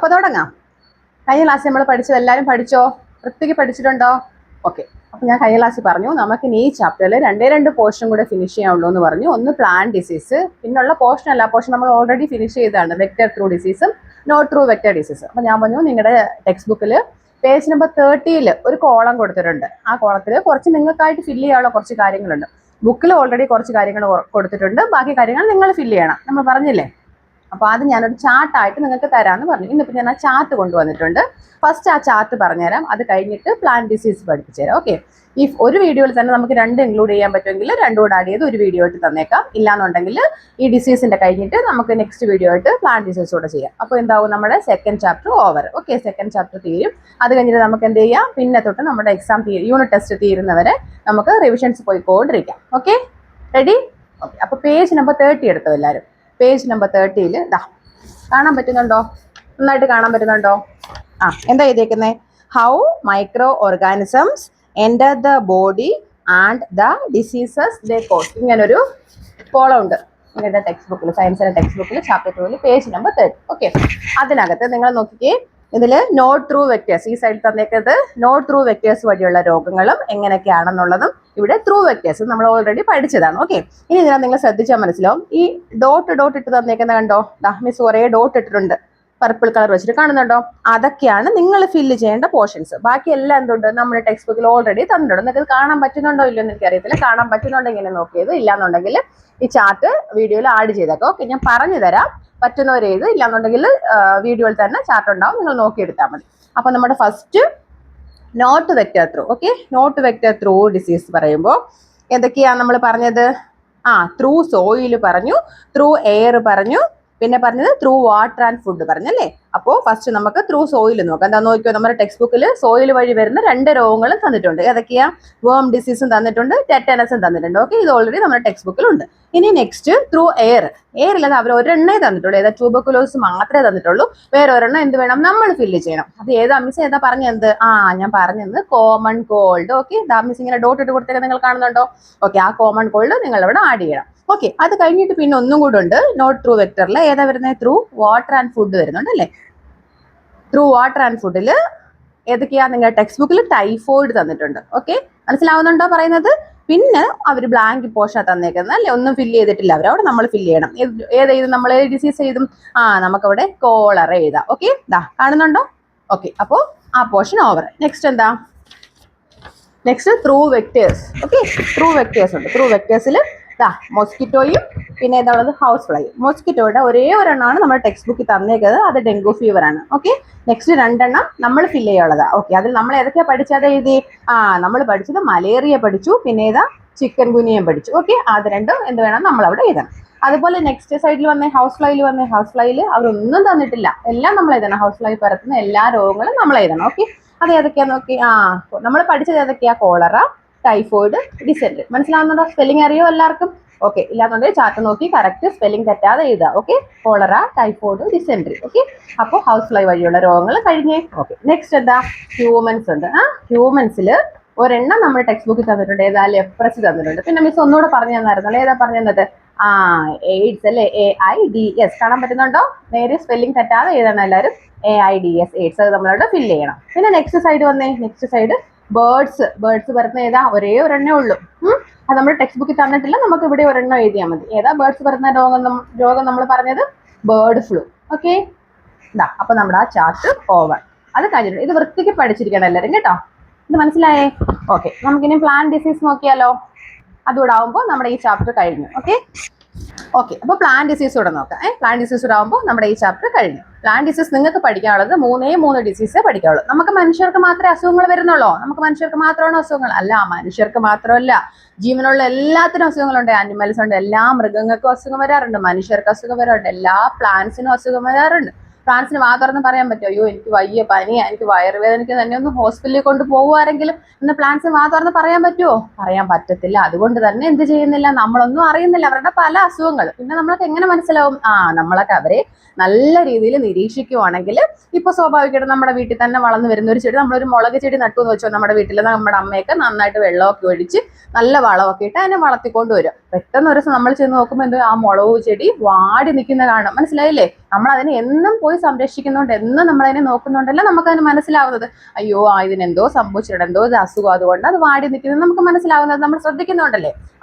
അപ്പോൾ തുടങ്ങാം. കഴിഞ്ഞ ക്ലാസ്സിൽ നമ്മൾ പഠിച്ചത് എല്ലാവരും പഠിച്ചോ? വൃത്തിക്ക് പഠിച്ചിട്ടുണ്ടോ? ഓക്കെ. അപ്പോൾ ഞാൻ കഴിഞ്ഞ ക്ലാസ്സിൽ പറഞ്ഞു നമുക്ക് ഈ ചാപ്റ്ററിൽ രണ്ട് പോർഷൻ കൂടെ ഫിനിഷ് ചെയ്യാനുള്ളൂ എന്ന് പറഞ്ഞു. ഒന്ന് പ്ലാന്റ് ഡിസീസ്, പിന്നുള്ള പോർഷൻ അല്ല, പോർഷൻ നമ്മൾ ഓൾറെഡി ഫിനിഷ് ചെയ്തതാണ്, വെക്റ്റർ ത്രൂ ഡിസീസും നോട്ട് ത്രൂ വെക്റ്റർ ഡിസീസ്. അപ്പോൾ ഞാൻ പറഞ്ഞു നിങ്ങളുടെ ടെക്സ്റ്റ് ബുക്കിൽ പേജ് നമ്പർ 30 ഒരു കോളം കൊടുത്തിട്ടുണ്ട്. ആ കോളത്തിൽ കുറച്ച് നിങ്ങൾക്കായിട്ട് ഫില്ല് ചെയ്യാനുള്ള കുറച്ച് കാര്യങ്ങളുണ്ട്. ബുക്കിൽ ഓൾറെഡി കുറച്ച് കാര്യങ്ങൾ കൊടുത്തിട്ടുണ്ട്, ബാക്കി കാര്യങ്ങൾ നിങ്ങൾ ഫില്ല് ചെയ്യണം, നമ്മൾ പറഞ്ഞില്ലേ. അപ്പോൾ അത് ഞാനൊരു ചാർട്ടായിട്ട് നിങ്ങൾക്ക് തരാമെന്ന് പറഞ്ഞു. ഇന്നിപ്പോൾ ഞാൻ ആ ചാർട്ട് കൊണ്ടുവന്നിട്ടുണ്ട്. ഫസ്റ്റ് ആ ചാർട്ട് പറഞ്ഞുതരാം, അത് കഴിഞ്ഞിട്ട് പ്ലാന്റ് ഡിസീസ് പഠിപ്പിച്ചു തരാം. ഓക്കെ. ഈ ഒരു വീഡിയോയിൽ തന്നെ നമുക്ക് 2 ഇൻക്ലൂഡ് ചെയ്യാൻ പറ്റുമെങ്കിൽ 2 കൂടെ ആഡ് ചെയ്ത് ഒരു വീഡിയോ ആയിട്ട് തന്നേക്കാം. ഇല്ലാന്നുണ്ടെങ്കിൽ ഈ ഡിസീസിന്റെ കഴിഞ്ഞിട്ട് നമുക്ക് നെക്സ്റ്റ് വീഡിയോ ആയിട്ട് പ്ലാന്റ് ഡിസീസ് കൂടെ ചെയ്യാം. അപ്പോൾ എന്താവും നമ്മുടെ second chapter over. Okay, second chapter തീരും. അത് കഴിഞ്ഞിട്ട് നമുക്ക് എന്ത് ചെയ്യാം, പിന്നെ തൊട്ട് നമ്മുടെ എക്സാം യൂണിറ്റ് ടെസ്റ്റ് തീരുന്നവരെ നമുക്ക് റിവിഷൻസ് പോയിക്കൊണ്ടിരിക്കാം. Okay, ready? ഓക്കെ. അപ്പോൾ പേജ് നമ്പർ 30 എടുത്തോ എല്ലാവരും. പേജ് നമ്പർ 30 ഇതാ കാണാൻ പറ്റുന്നുണ്ടോ? നന്നായിട്ട് കാണാൻ പറ്റുന്നുണ്ടോ? എന്താ എഴുതിയേക്കുന്നത്? How micro organisms enter the body and the diseases they cause. ഇങ്ങനൊരു കോളം ഉണ്ട് നിങ്ങളുടെ ടെക്സ്റ്റ് ബുക്കിൽ, സയൻസിന്റെ ടെക്സ്റ്റ് ബുക്കിൽ ചാപ്റ്റർ 2 പേജ് നമ്പർ 30. ഓക്കെ. അതിനകത്ത് നിങ്ങൾ നോക്കിക്കേ, ഇതിൽ നോട്ട് ത്രൂ വെക്ടേഴ്സ്, ഈ സൈഡിൽ തന്നേക്കുന്നത് നോട്ട് ത്രൂ വെക്ടേഴ്സ് വഴിയുള്ള രോഗങ്ങളും എങ്ങനെയൊക്കെയാണെന്നുള്ളതും ഇവിടെ ത്രൂ വെക്ടേഴ്സ് നമ്മൾ ഓൾറെഡി പഠിച്ചതാണ്. ഓക്കെ. ഇനി ഇതിനാ നിങ്ങൾ ശ്രദ്ധിച്ചാൽ മനസ്സിലാവും, ഈ ഡോട്ട് ഇട്ട് തന്നേക്കുന്ന കണ്ടോ? മിസ് കുറേ ഡോട്ട് ഇട്ടിട്ടുണ്ട്, പർപ്പിൾ കളർ വെച്ചിട്ട് കാണുന്നുണ്ടോ? അതൊക്കെയാണ് നിങ്ങൾ ഫില്ല് ചെയ്യേണ്ട പോർഷൻസ്. ബാക്കി എല്ലാം എന്തുണ്ട് നമ്മുടെ ടെക്സ്റ്റ് ബുക്കിൽ ഓൾറെഡി തന്നിട്ടുണ്ട്. നിങ്ങൾക്ക് കാണാൻ പറ്റുന്നുണ്ടോ ഇല്ലയോ എന്ന് എനിക്കറിയത്തില്ല. കാണാൻ പറ്റുന്നുണ്ടെങ്കിൽ ഇങ്ങനെ നോക്കിയത്, ഇല്ലാന്നുണ്ടെങ്കിൽ ഈ ചാർട്ട് വീഡിയോയിൽ ആഡ് ചെയ്തേക്കാം. ഓക്കെ, ഞാൻ പറഞ്ഞു തരാം, പറ്റുന്നവരേത്, ഇല്ലാന്നുണ്ടെങ്കിൽ വീഡിയോയിൽ തന്നെ ചാർട്ട് ഉണ്ടാവും, നിങ്ങൾ നോക്കിയെടുത്താൽ മതി. അപ്പോൾ നമ്മുടെ first not vector through. Okay, not vector through disease പറയുമ്പോൾ എന്തൊക്കെയാണ് നമ്മൾ പറഞ്ഞത്? ത്രൂ സോയിൽ പറഞ്ഞു, ത്രൂ എയർ പറഞ്ഞു, പിന്നെ പറഞ്ഞത് ത്രൂ വാട്ടർ ആൻഡ് ഫുഡ് പറഞ്ഞല്ലേ. അപ്പോൾ ഫസ്റ്റ് നമുക്ക് ത്രൂ സോയിൽ നോക്കാം. എന്താ നോക്കിയോ, നമ്മുടെ ടെക്സ്റ്റ് ബുക്കിൽ സോയിൽ വഴി വരുന്ന 2 രോഗങ്ങളും തന്നിട്ടുണ്ട്. ഏതൊക്കെയാ? വേം ഡിസീസും തന്നിട്ടുണ്ട്, ടെറ്റനസും തന്നിട്ടുണ്ട്. ഓക്കെ, ഇത് ഓൾറെഡി നമ്മുടെ ടെക്സ്റ്റ് ബുക്കിലുണ്ട്. ഇനി നെക്സ്റ്റ് ത്രൂ എയർ. എയറില്ലാതെ അവർ ഒരെണ്ണേ തന്നിട്ടുള്ളൂ, ഏതാ? ട്യൂബർക്കുലോസിസ് മാത്രമേ തന്നിട്ടുള്ളൂ. വേറെ ഒരെണ്ണം എന്ത് വേണം, നമ്മൾ ഫില്ല് ചെയ്യണം. അത് ഏതാ മിസ്? ഏതാ പറഞ്ഞത്? ഞാൻ പറഞ്ഞത് കോമൺ കോൾഡ്. ഓക്കെ, മിസ് ഇങ്ങനെ ഡോട്ട് ഇട്ട് കൊടുത്തേക്ക് നിങ്ങൾ കാണുന്നുണ്ടോ? ഓക്കെ, ആ കോമൺ കോൾഡ് നിങ്ങൾ ഇവിടെ ആഡ് ചെയ്യണം. ഓക്കെ, അത് കഴിഞ്ഞിട്ട് പിന്നെ ഒന്നും കൂടെ ഉണ്ട് നോട്ട് ത്രൂ വെക്ടറിൽ. ഏതാ വരുന്നത്? ത്രൂ വാട്ടർ ആൻഡ് ഫുഡ് വരുന്നുണ്ട് അല്ലേ. ത്രൂ വാട്ടർ ആൻഡ് ഫുഡിൽ ഏതൊക്കെയാ? നിങ്ങളുടെ ടെക്സ്റ്റ് ബുക്കിൽ ടൈഫോയിഡ് തന്നിട്ടുണ്ട്. ഓക്കെ, മനസ്സിലാവുന്നുണ്ടോ പറയുന്നത്? പിന്നെ അവർ ബ്ലാങ്ക് പോർഷൻ തന്നേക്കുന്നത് അല്ലേ, ഒന്നും ഫില്ല് ചെയ്തിട്ടില്ല അവർ, അവിടെ നമ്മൾ ഫില്ല് ചെയ്യണം. ഏത് നമ്മൾ ഡിസീസ് എഴുതും? നമുക്കവിടെ കോളറ എഴുതാം. ഓക്കെ, കാണുന്നുണ്ടോ? ഓക്കെ, അപ്പോൾ ആ പോർഷൻ ഓവർ. നെക്സ്റ്റ് എന്താ? Next through vectors. Okay, through vectors ഉണ്ട്. ത്രൂ വെക്ടേഴ്സിൽ മൊസ്കിറ്റോയും പിന്നെ ഏതാണുള്ളത്? House fly. മൊസ്കിറ്റോയുടെ ഒരേ ഒരെണ്ണമാണ് നമ്മുടെ ടെക്സ്റ്റ് ബുക്കിൽ തന്നേക്കുന്നത്, അത് ഡെങ്കു ഫീവർ ആണ്. ഓക്കെ, നെക്സ്റ്റ് 2 എണ്ണം നമ്മൾ ഫില്ല് ചെയ്യാനുള്ളതാണ്. ഓക്കെ, അതിൽ നമ്മൾ ഏതൊക്കെയാ പഠിച്ചത് എഴുതി? നമ്മൾ പഠിച്ചത് മലേറിയ പഠിച്ചു, പിന്നെ ഏതാ? ചിക്കൻ ഗുനിയം പഠിച്ചു. ഓക്കെ, അത് 2 എന്ത് വേണം, നമ്മൾ അവിടെ എഴുതണം. അതുപോലെ നെക്സ്റ്റ് സൈഡിൽ വന്നേ ഹൗസ് ഫ്ലൈയിൽ വന്നേ. ഹൗസ് ഫ്ലൈയിൽ അവരൊന്നും തന്നിട്ടില്ല, എല്ലാം നമ്മൾ എഴുതണം. ഹൗസ് ഫ്ലൈ പരത്തുന്ന എല്ലാ രോഗങ്ങളും നമ്മൾ എഴുതണം. ഓക്കെ, അത് ഏതൊക്കെയാ നോക്കി? നമ്മൾ പഠിച്ചത് ഏതൊക്കെയാ? Cholera, typhoid, dysentery. മനസ്സിലാവുന്നുണ്ടോ? സ്പെല്ലിംഗ് അറിയോ എല്ലാവർക്കും? ഓക്കെ, ഇല്ലാന്നുണ്ടെങ്കിൽ ചാർട്ട് നോക്കി കറക്റ്റ് സ്പെല്ലിംഗ് തെറ്റാതെ എഴുതുക. Okay, cholera, typhoid, dysentery. Okay, അപ്പോൾ ഹൗസ് ഫ്ലൈ വഴിയുള്ള രോഗങ്ങൾ കഴിഞ്ഞേ. ഓക്കെ, നെക്സ്റ്റ് എന്താ? ഹ്യൂമൻസ് ഉണ്ട്. ഹ്യൂമൻസിൽ ഒരെണ്ണം നമ്മുടെ ടെക്സ്റ്റ് ബുക്കിൽ തന്നിട്ടുണ്ട്, ഏതാ? ലെപ്രസി തന്നിട്ടുണ്ട്. പിന്നെ മിസ് ഒന്നുകൂടെ പറഞ്ഞു തന്നായിരുന്നല്ലോ, ഏതാ പറഞ്ഞു തന്നത്? AIDS അല്ലേ, AIDS. കാണാൻ പറ്റുന്നുണ്ടോ? നേരെ സ്പെല്ലിംഗ് തെറ്റാതെ എഴുതണം എല്ലാവരും. AIDS, AIDS. അത് നമ്മളവിടെ ഫില്ല് ചെയ്യണം. പിന്നെ നെക്സ്റ്റ് സൈഡ് വന്നേ. നെക്സ്റ്റ് സൈഡ് ബേർഡ്സ് വരുന്ന ഏതാ? ഒരേ ഒരെണ്ണേ ഉള്ളൂ. അത് നമ്മുടെ ടെക്സ്റ്റ് ബുക്കിൽ തന്നിട്ടില്ല, നമുക്ക് ഇവിടെ ഒരെണ്ണം എഴുതിയാൽ മതി. ഏതാ ബേർഡ്സ് വരുന്ന രോഗം നമ്മൾ പറഞ്ഞത്? Bird flu. ഓക്കെ, അപ്പൊ നമ്മുടെ ആ ചാർട്ട് ഓവർ. അത് കഴിഞ്ഞിട്ടുണ്ട്. ഇത് വൃത്തിക്ക് പഠിച്ചിരിക്കണം എല്ലാവരും കേട്ടോ. ഇത് മനസ്സിലായേ? ഓക്കെ, നമുക്കിനി പ്ലാന്റ് ഡിസീസ് നോക്കിയാലോ? അതുകൂടെ ആവുമ്പോൾ നമ്മുടെ ഈ ചാപ്റ്റർ കഴിഞ്ഞു. ഓക്കെ, അപ്പോൾ പ്ലാന്റ് ഡിസീസ് കൂടെ നോക്കാം. പ്ലാന്റ് ഡിസീസ് കൂടെ ആകുമ്പോൾ നമ്മുടെ ഈ ചാപ്റ്റർ കഴിഞ്ഞു. പ്ലാന്റ് ഡിസീസ് നിങ്ങൾക്ക് പഠിക്കാനുള്ളത് 3 ഡിസീസേ പഠിക്കാനുള്ളൂ. നമുക്ക് മനുഷ്യർക്ക് മാത്രമേ അസുഖങ്ങൾ വരുന്നുള്ളൂ? നമുക്ക് മനുഷ്യർക്ക് മാത്രമാണ് അസുഖങ്ങൾ? അല്ല, മനുഷ്യർക്ക് മാത്രമല്ല, ജീവനുള്ള എല്ലാത്തിനും അസുഖങ്ങളുണ്ട്. ആനിമൽസ് ഉണ്ട്, എല്ലാ മൃഗങ്ങൾക്കും അസുഖം വരാറുണ്ട്, മനുഷ്യർക്ക് അസുഖം വരാറുണ്ട്, എല്ലാ പ്ലാന്റ്സിനും അസുഖം വരാറുണ്ട്. ഫ്രാൻസിന് വാ തുറന്ന് പറയാൻ പറ്റുമോ? അയ്യോ എനിക്ക് വയ്യ, പനിയാ, എനിക്ക് വയറുവേദനയ്ക്ക് തന്നെ ഒന്ന് ഹോസ്പിറ്റലിൽ കൊണ്ട് പോകുമാരെങ്കിലും എന്ന് ഫ്രാൻസിന് വാ തുറന്ന് പറയാൻ പറ്റുമോ? പറയാൻ പറ്റത്തില്ല. അതുകൊണ്ട് തന്നെ എന്ത് ചെയ്യുന്നില്ല, നമ്മളൊന്നും അറിയുന്നില്ല അവരുടെ പല അസുഖങ്ങൾ. പിന്നെ നമ്മളൊക്കെ എങ്ങനെ മനസ്സിലാവും? നമ്മളൊക്കെ അവരെ നല്ല രീതിയിൽ നിരീക്ഷിക്കുവാണെങ്കിൽ ഇപ്പൊ സ്വാഭാവികമായിട്ട് നമ്മുടെ വീട്ടിൽ തന്നെ വളർന്നു വരുന്ന ഒരു ചെടി, നമ്മളൊരു മുളക് ചെടി നട്ടു എന്ന് വെച്ചോ, നമ്മുടെ വീട്ടിൽ നമ്മുടെ അമ്മയൊക്കെ നന്നായിട്ട് വെള്ളമൊക്കെ ഒഴിച്ച് നല്ല വളമൊക്കെ ഇട്ട് അതിനെ വളർത്തിക്കൊണ്ട് വരും. പെട്ടെന്ന് ഒരു ദിവസം നമ്മൾ ചെന്ന് നോക്കുമ്പോൾ എന്തോ ആ മുളക് ചെടി വാടി നിൽക്കുന്ന കാണാം. മനസ്സിലായില്ലേ? നമ്മൾ അതിനെ എന്നും പോയി സംരക്ഷിക്കുന്നുണ്ട്, എന്നും നമ്മളതിനെ നോക്കുന്നുണ്ടല്ലോ നമുക്കതിന് മനസ്സിലാവുന്നത്. അയ്യോ ഇതിനെന്തോ സംഭവിച്ചിട്ടുണ്ട്, എന്തോ ഒരു അസുഖം, അതുകൊണ്ട് അത് വാടി നിൽക്കുന്നത് നമുക്ക് മനസ്സിലാവുന്നത്, നമ്മൾ ശ്രദ്ധിക്കുന്നുണ്ടല്ലേ.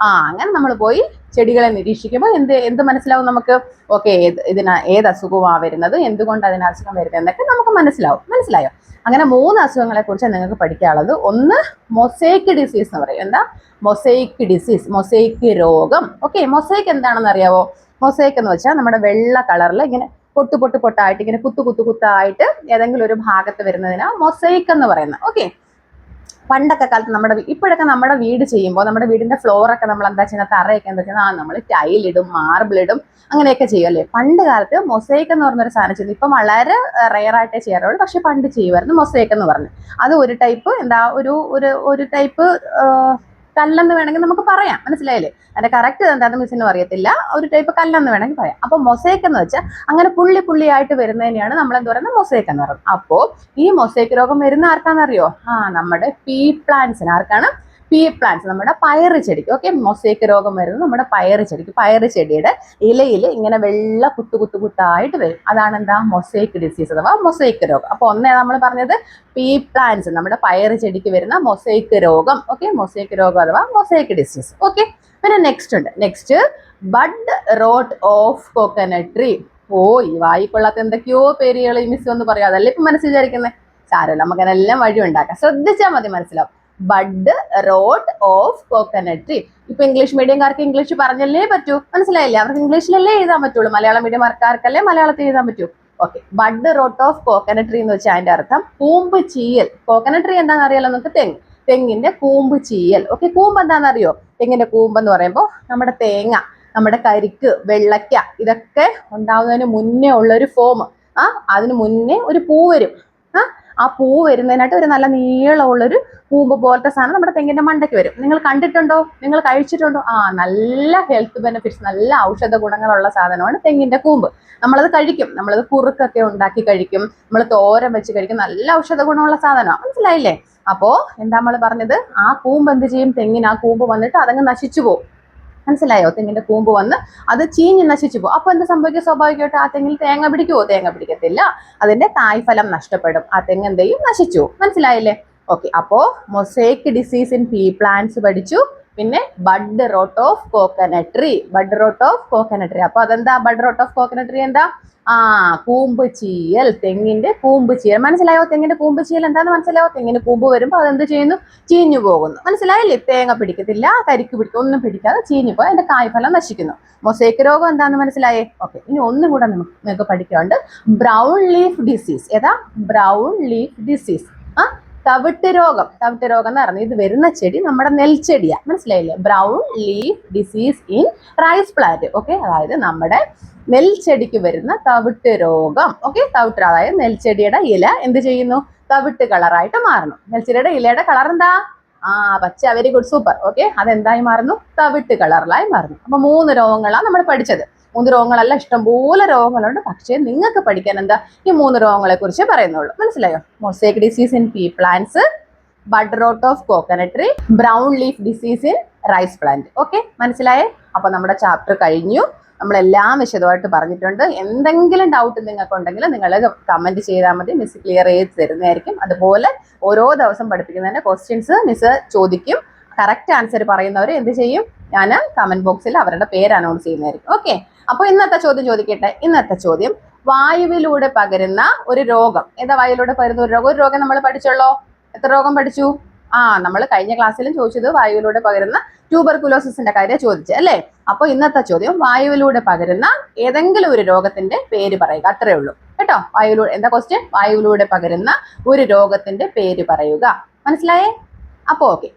അങ്ങനെ നമ്മൾ പോയി ചെടികളെ നിരീക്ഷിക്കുമ്പോൾ എന്ത് മനസ്സിലാവും നമുക്ക്? ഓക്കെ, ഏത് അസുഖമാണ് വരുന്നത്, എന്തുകൊണ്ട് അതിന് അസുഖം വരുന്നത് എന്നൊക്കെ നമുക്ക് മനസ്സിലാവും. മനസ്സിലായോ? അങ്ങനെ 3 അസുഖങ്ങളെ കുറിച്ച് നിങ്ങൾക്ക് പഠിക്കാനുള്ളത്. ഒന്ന് മൊസൈക്ക് ഡിസീസ് എന്ന് പറയും. എന്താ? മൊസൈക്ക് ഡിസീസ്, മൊസൈക്ക് രോഗം. ഓക്കെ, മൊസൈക്ക് എന്താണെന്ന് അറിയാവോ? മൊസൈക്ക് എന്ന് വെച്ചാൽ നമ്മുടെ വെള്ള കളറിൽ ഇങ്ങനെ പൊട്ടായിട്ട് ഇങ്ങനെ കുത്തായിട്ട് ഏതെങ്കിലും ഒരു ഭാഗത്ത് വരുന്നതിനാ മൊസൈക്ക് എന്ന് പറയുന്നത്. ഓക്കെ, പണ്ടൊക്കെ കാലത്ത് ഇപ്പോഴൊക്കെ നമ്മുടെ വീട് ചെയ്യുമ്പോൾ നമ്മുടെ വീടിന്റെ ഫ്ലോറൊക്കെ നമ്മൾ എന്താ ചെയ്യുന്നത്, തറയൊക്കെ എന്താ ചെയ്യുന്നത്, നമ്മൾ ടൈലിടും, മാർബിളിടും, അങ്ങനെയൊക്കെ ചെയ്യും അല്ലേ. പണ്ട് കാലത്ത് മൊസൈക്ക് എന്ന് പറഞ്ഞൊരു സാധനം ചെയ്യുന്നു. ഇപ്പം വളരെ റെയർ ആയിട്ടേ ചെയ്യാറുള്ളൂ, പക്ഷെ പണ്ട് ചെയ്യുമായിരുന്നു മൊസൈക്ക് എന്ന് പറഞ്ഞു. അത് ഒരു ടൈപ്പ് ഒരു ടൈപ്പ് കല്ലെന്ന് വേണമെങ്കിൽ നമുക്ക് പറയാം. മനസ്സിലായില്ലേ? അതിന്റെ കറക്റ്റ് എന്താണെന്ന് മിസ്സിനും അറിയത്തില്ല. ഒരു ടൈപ്പ് കല്ലെന്ന് വേണമെങ്കിൽ പറയാം. അപ്പൊ മൊസൈക്ക് എന്ന് വെച്ചാൽ അങ്ങനെ പുള്ളിയായിട്ട് വരുന്നതിനെയാണ് നമ്മൾ എന്താ പറയുന്നത്, മൊസൈക്ക് എന്ന് പറയുന്നത്. അപ്പോ ഈ മൊസൈക്ക് രോഗം വരുന്ന ആർക്കാണെന്നറിയോ? നമ്മുടെ പീ പ്ലാന്റ്സിന്. ആർക്കാണ്? പീ പ്ലാന്റ്സ്, നമ്മുടെ പയറ് ചെടിക്ക്. ഓക്കെ, മൊസൈക്ക് രോഗം വരുന്നത് നമ്മുടെ പയറ് ചെടിക്ക്. പയറ് ചെടിയുടെ ഇലയിൽ ഇങ്ങനെ വെള്ള കുത്തായിട്ട് വരും. അതാണ് എന്താ? മൊസൈക്ക് ഡിസീസ് അഥവാ മൊസൈക്ക് രോഗം. അപ്പൊ നമ്മൾ പറഞ്ഞത് പീ പ്ലാന്റ്സ്, നമ്മുടെ പയറ് ചെടിക്ക് വരുന്ന മൊസൈക്ക് രോഗം. ഓക്കെ, മൊസൈക്ക് രോഗം അഥവാ മൊസൈക്ക് ഡിസീസ്. ഓക്കെ, പിന്നെ next bud rot of coconut tree. ഈ വായിക്കൊള്ളാത്ത എന്തൊക്കെയോ പേരുകൾ ഈ മിസ് ഒന്ന് പറയാം. അതല്ലേ ഇപ്പൊ മനസ്സിൽ വിചാരിക്കുന്നത്? സാരമില്ല, നമുക്ക് അതിനെല്ലാം വഴി ഉണ്ടാക്കാം. ശ്രദ്ധിച്ചാൽ മതി, മനസ്സിലാവും. Bud rot of coconut tree. ഇപ്പൊ ഇംഗ്ലീഷ് മീഡിയംകാർക്ക് ഇംഗ്ലീഷ് പറഞ്ഞല്ലേ പറ്റൂ. മനസ്സിലായില്ലേ? അവർക്ക് ഇംഗ്ലീഷിലല്ലേ എഴുതാൻ പറ്റുള്ളൂ. മലയാളം മീഡിയംകാർക്കല്ലേ മലയാളത്തിൽ എഴുതാൻ പറ്റൂ. Okay, bud rot of coconut tree എന്ന് വെച്ചാൽ അതിന്റെ അർത്ഥം കൂമ്പ് ചീയൽ. കോക്കനട്ട് ട്രീ എന്താണെന്ന് അറിയാലോ നമുക്ക്? തെങ്ങിന്റെ കൂമ്പ് ചീയൽ. ഓക്കെ, കൂമ്പ് എന്താണെന്നറിയോ? തെങ്ങിന്റെ കൂമ്പ് എന്ന് പറയുമ്പോൾ നമ്മുടെ തേങ്ങ, നമ്മുടെ കരിക്ക്, വെള്ളയ്ക്ക, ഇതൊക്കെ ഉണ്ടാവുന്നതിന് മുന്നേ ഉള്ള ഒരു ഫോം. അതിന് മുന്നേ ഒരു പൂ വരും. ആ പൂ വരുന്നതിനായിട്ട് ഒരു നല്ല നീളമുള്ളൊരു കൂമ്പ് പോലത്തെ സാധനം നമ്മുടെ തെങ്ങിന്റെ മണ്ടയ്ക്ക് വരും. നിങ്ങൾ കണ്ടിട്ടുണ്ടോ? നിങ്ങൾ കഴിച്ചിട്ടുണ്ടോ? നല്ല ഹെൽത്ത് ബെനിഫിറ്റ്സ്, നല്ല ഔഷധ ഗുണങ്ങളുള്ള സാധനമാണ് തെങ്ങിന്റെ കൂമ്പ്. നമ്മളത് കഴിക്കും, നമ്മളത് കുറുക്കൊക്കെ ഉണ്ടാക്കി കഴിക്കും, നമ്മൾ തോരൻ വെച്ച് കഴിക്കും. നല്ല ഔഷധ ഗുണമുള്ള സാധനമാണ്. മനസ്സിലായില്ലേ? അപ്പോ എന്താ നമ്മൾ പറഞ്ഞത്? ആ കൂമ്പ് എന്ത് ചെയ്യും? തെങ്ങിന് ആ കൂമ്പ് വന്നിട്ട് അതങ്ങ് നശിച്ചു പോകും. മനസ്സിലായോ? തെങ്ങിന്റെ കൂമ്പ് വന്ന് അത് ചീഞ്ഞ് നശിച്ചു പോകും. അപ്പൊ എന്ത് സംഭവിക്കും? സ്വാഭാവികമായിട്ട് ആ തെങ്ങിൽ തേങ്ങ പിടിക്കുവോ? തേങ്ങ പിടിക്കത്തില്ല. അതിന്റെ തായ്ഫലം നഷ്ടപ്പെടും. ആ തെങ്ങ് എന്ത് ചെയ്യും? നശിച്ചു. മനസ്സിലായില്ലേ? ഓക്കെ, അപ്പോ mosaic disease in pea plants പഠിച്ചു. പിന്നെ bud rot of coconut tree. Bud rot of coconut tree. അപ്പൊ അതെന്താ? Bud rot of coconut tree എന്താ? കൂമ്പ് ചീയൽ, തെങ്ങിന്റെ കൂമ്പ് ചീയൽ. മനസ്സിലായോ? തെങ്ങിന്റെ കൂമ്പ് ചീയൽ എന്താന്ന് മനസ്സിലായോ? തെങ്ങിന് കൂമ്പ് വരുമ്പോൾ അതെന്ത് ചെയ്യുന്നു? ചീഞ്ഞു പോകുന്നു. മനസ്സിലായില്ലേ? തേങ്ങ പിടിക്കത്തില്ല, കരിക്ക് പിടിക്കും, ഒന്നും പിടിക്കാതെ ചീഞ്ഞു പോയി അതിന്റെ കായ്ഫലം നശിക്കുന്നു. മൊസൈക്ക് രോഗം എന്താന്ന് മനസ്സിലായേ? ഓക്കെ, ഇനി ഒന്നും കൂടെ നിങ്ങൾക്ക് പഠിക്കാനുണ്ട്. Brown leaf disease. ഏതാ? Brown leaf disease. തവിട്ട് രോഗം എന്ന് പറഞ്ഞാൽ ഇത് വരുന്ന ചെടി നമ്മുടെ നെൽച്ചെടിയാ. മനസ്സിലായില്ലേ? Brown leaf disease in rice plant. Okay, അതായത് നമ്മുടെ നെൽച്ചെടിക്ക് വരുന്ന തവിട്ട് രോഗം. ഓക്കെ, തവിട്ട്, അതായത് നെൽച്ചെടിയുടെ ഇല എന്ത് ചെയ്യുന്നു? തവിട്ട് കളറായിട്ട് മാറുന്നു. നെൽച്ചെടിയുടെ ഇലയുടെ കളർ എന്താ? പച്ച. Very good, super. ഓക്കെ, അതെന്തായി മാറുന്നു? തവിട്ട് കളറിലായി മാറുന്നു. അപ്പൊ 3 രോഗങ്ങളാണ് നമ്മൾ പഠിച്ചത്. 3 രോഗങ്ങളല്ല, ഇഷ്ടംപോലെ രോഗങ്ങളുണ്ട്. പക്ഷേ നിങ്ങൾക്ക് പഠിക്കാൻ എന്താ? ഈ 3 രോഗങ്ങളെ കുറിച്ച് പറയുന്നുള്ളൂ. മനസ്സിലായോ? Mosaic disease in pea plants, bud rot of coconut tree, brown leaf disease in rice plant. Okay, മനസ്സിലായേ? അപ്പൊ നമ്മുടെ ചാപ്റ്റർ കഴിഞ്ഞു. നമ്മളെല്ലാം വിശദമായിട്ട് പറഞ്ഞിട്ടുണ്ട്. എന്തെങ്കിലും ഡൗട്ട് നിങ്ങൾക്ക് ഉണ്ടെങ്കിൽ നിങ്ങൾ കമന്റ് ചെയ്താൽ മതി, മിസ് ക്ലിയർ ചെയ്ത് തരുന്നതായിരിക്കും. അതുപോലെ ഓരോ ദിവസം പഠിപ്പിക്കുന്നതിന്റെ ക്വസ്റ്റ്യൻസ് മിസ് ചോദിക്കും. കറക്റ്റ് ആൻസർ പറയുന്നവർ എന്ത് ചെയ്യും? ഞാൻ കമന്റ് ബോക്സിൽ അവരുടെ പേര് അനൗൺസ് ചെയ്യുന്നതായിരിക്കും. ഓക്കെ, അപ്പോൾ ഇന്നത്തെ ചോദ്യം ചോദിക്കട്ടെ. ഇന്നത്തെ ചോദ്യം, വായുവിലൂടെ പകരുന്ന ഒരു രോഗം. ഏതാ വായുവിലൂടെ പകരുന്ന ഒരു രോഗം? ഒരു രോഗം നമ്മൾ പഠിച്ചല്ലോ. എത്ര രോഗം പഠിച്ചു? നമ്മൾ കഴിഞ്ഞ ക്ലാസ്സിലും ചോദിച്ചത് വായുവിലൂടെ പകരുന്ന ട്യൂബർകുലോസിന്റെ കാര്യം ചോദിച്ചത് അല്ലേ? അപ്പോൾ ഇന്നത്തെ ചോദ്യം, വായുവിലൂടെ പകരുന്ന ഏതെങ്കിലും ഒരു രോഗത്തിന്റെ പേര് പറയുക. അത്രേ ഉള്ളൂ കേട്ടോ. എന്താ ക്വസ്റ്റ്യൻ? വായുവിലൂടെ പകരുന്ന ഒരു രോഗത്തിന്റെ പേര് പറയുക. മനസ്സിലായേ? അപ്പോൾ ഓക്കെ.